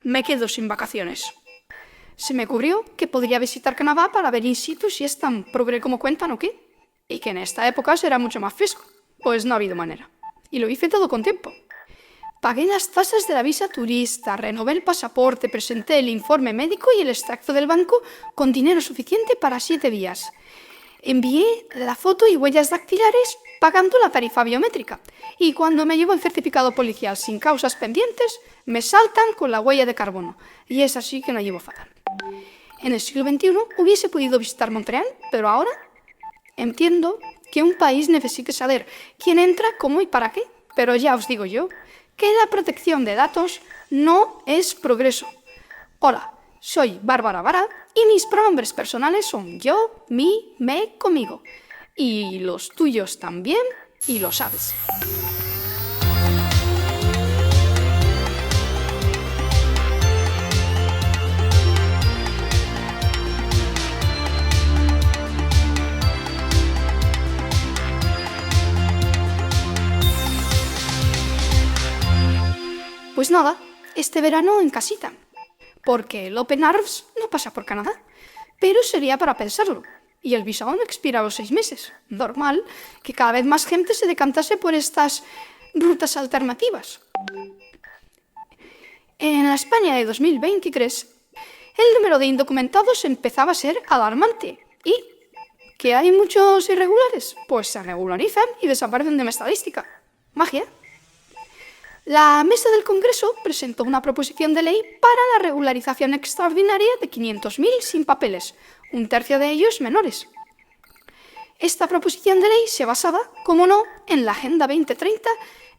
me quedo sin vacaciones. Se me ocurrió que podría visitar Canadá para ver in situ si es tan progre como cuentan o qué, y que en esta época será mucho más fresco. Pues no ha habido manera. Y lo hice todo con tiempo. Pagué las tasas de la visa turista, renové el pasaporte, presenté el informe médico y el extracto del banco con dinero suficiente para 7 días. Envié la foto y huellas dactilares pagando la tarifa biométrica. Y cuando me llevo el certificado policial sin causas pendientes, me saltan con la huella de carbono. Y es así que la llevo fatal. En el siglo XXI hubiese podido visitar Montreal, pero ahora entiendo que un país necesite saber quién entra, cómo y para qué. Pero ya os digo yo que la protección de datos no es progreso. Hola, soy Bárbara Vara y mis pronombres personales son yo, mi, me, conmigo. Y los tuyos también, y lo sabes. Pues nada, este verano en casita, porque el Open Arms no pasa por Canadá, pero sería para pensarlo, y el visado no expira a los 6 meses. Normal que cada vez más gente se decantase por estas rutas alternativas. En la España de 2023, el número de indocumentados empezaba a ser alarmante, y ¿que hay muchos irregulares? Pues se regularizan y desaparecen de la estadística. Magia. La mesa del Congreso presentó una proposición de ley para la regularización extraordinaria de 500.000 sin papeles, un tercio de ellos menores. Esta proposición de ley se basaba, como no, en la Agenda 2030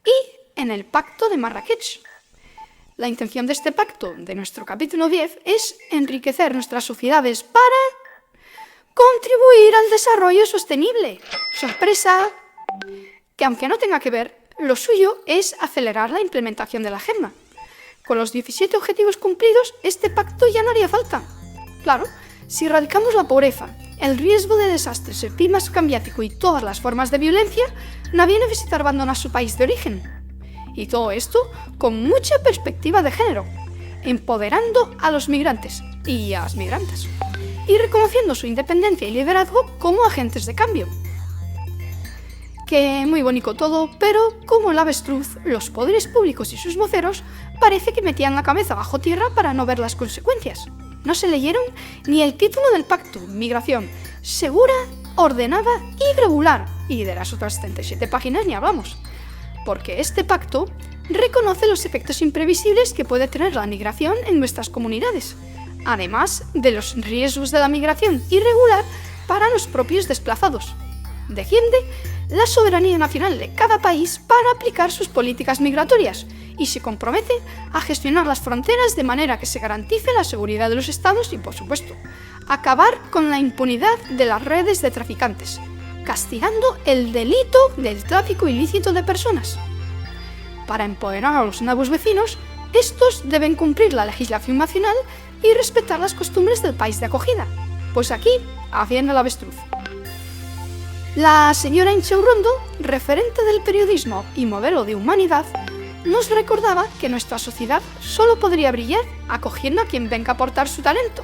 y en el Pacto de Marrakech. La intención de este pacto, de nuestro capítulo 10, es enriquecer nuestras sociedades para contribuir al desarrollo sostenible. ¡Sorpresa! Que aunque no tenga que ver, lo suyo es acelerar la implementación de la agenda. Con los 17 objetivos cumplidos, este pacto ya no haría falta. Claro, si erradicamos la pobreza, el riesgo de desastres, el clima cambiático y todas las formas de violencia, nadie necesita abandonar su país de origen. Y todo esto con mucha perspectiva de género, empoderando a los migrantes y a las migrantes, y reconociendo su independencia y liderazgo como agentes de cambio. Que muy bonito todo, pero como el avestruz, los poderes públicos y sus voceros parece que metían la cabeza bajo tierra para no ver las consecuencias. No se leyeron ni el título del pacto, migración segura, ordenada y regular, y de las otras 77 páginas ni hablamos, porque este pacto reconoce los efectos imprevisibles que puede tener la migración en nuestras comunidades, además de los riesgos de la migración irregular para los propios desplazados. Defiende la soberanía nacional de cada país para aplicar sus políticas migratorias y se compromete a gestionar las fronteras de manera que se garantice la seguridad de los estados y, por supuesto, acabar con la impunidad de las redes de traficantes, castigando el delito del tráfico ilícito de personas. Para empoderar a los nuevos vecinos, estos deben cumplir la legislación nacional y respetar las costumbres del país de acogida. Pues aquí, haciendo el avestruz. La señora Inchaurondo, referente del periodismo y modelo de humanidad, nos recordaba que nuestra sociedad solo podría brillar acogiendo a quien venga a aportar su talento,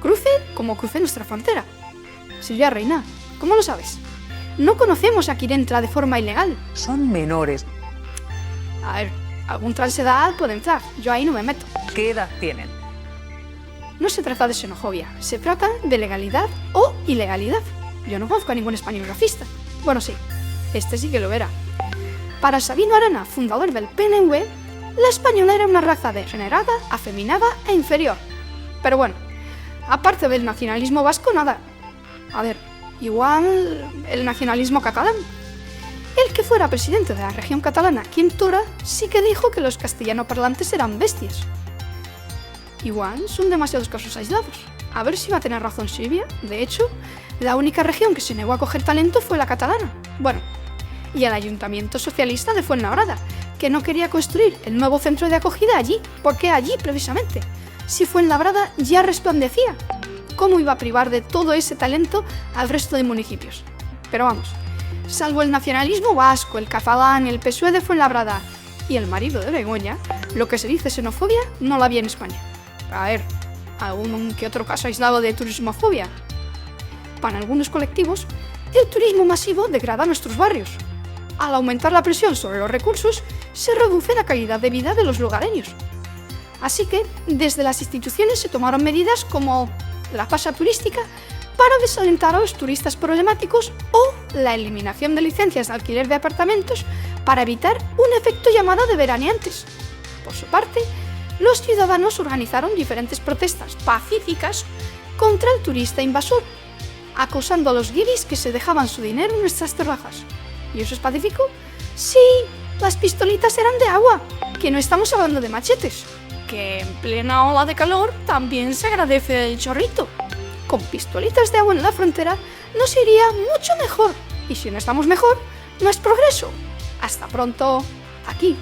cruce como cruce nuestra frontera. Silvia Reina, ¿cómo lo sabes? No conocemos a quien entra de forma ilegal. Son menores. A ver, algún transedad puede entrar, yo ahí no me meto. ¿Qué edad tienen? No se trata de xenofobia, se trata de legalidad o ilegalidad. Yo no conozco a ningún español racista. Bueno, sí, este sí que lo era. Para Sabino Arana, fundador del PNV, la española era una raza degenerada, afeminada e inferior. Pero bueno, aparte del nacionalismo vasco, nada. A ver, igual el nacionalismo catalán. El que fuera presidente de la región catalana, Quim Torra, sí que dijo que los castellanoparlantes eran bestias. Igual son demasiados casos aislados. A ver si va a tener razón Silvia. De hecho, la única región que se negó a coger talento fue la catalana. Bueno, y el Ayuntamiento Socialista de Fuenlabrada, que no quería construir el nuevo centro de acogida allí. ¿Por qué allí, precisamente? Si Fuenlabrada ya resplandecía. ¿Cómo iba a privar de todo ese talento al resto de municipios? Pero vamos, salvo el nacionalismo vasco, el catalán, el PSOE de Fuenlabrada y el marido de Begoña, Lo que se dice xenofobia no la había en España. A ver, algún que otro caso aislado de turismofobia. Para algunos colectivos, el turismo masivo degrada nuestros barrios. Al aumentar la presión sobre los recursos, se reduce la calidad de vida de los lugareños. Así que, desde las instituciones se tomaron medidas como la tasa turística para desalentar a los turistas problemáticos o la eliminación de licencias de alquiler de apartamentos para evitar un efecto llamada de veraneantes. Por su parte, los ciudadanos organizaron diferentes protestas pacíficas contra el turista invasor, acosando a los guiris que se dejaban su dinero en nuestras terrazas. ¿Y eso es pacífico? Sí, las pistolitas eran de agua, que no estamos hablando de machetes, que en plena ola de calor también se agradece el chorrito. Con pistolitas de agua en la frontera nos iría mucho mejor, y si no estamos mejor, no es progreso. Hasta pronto, aquí.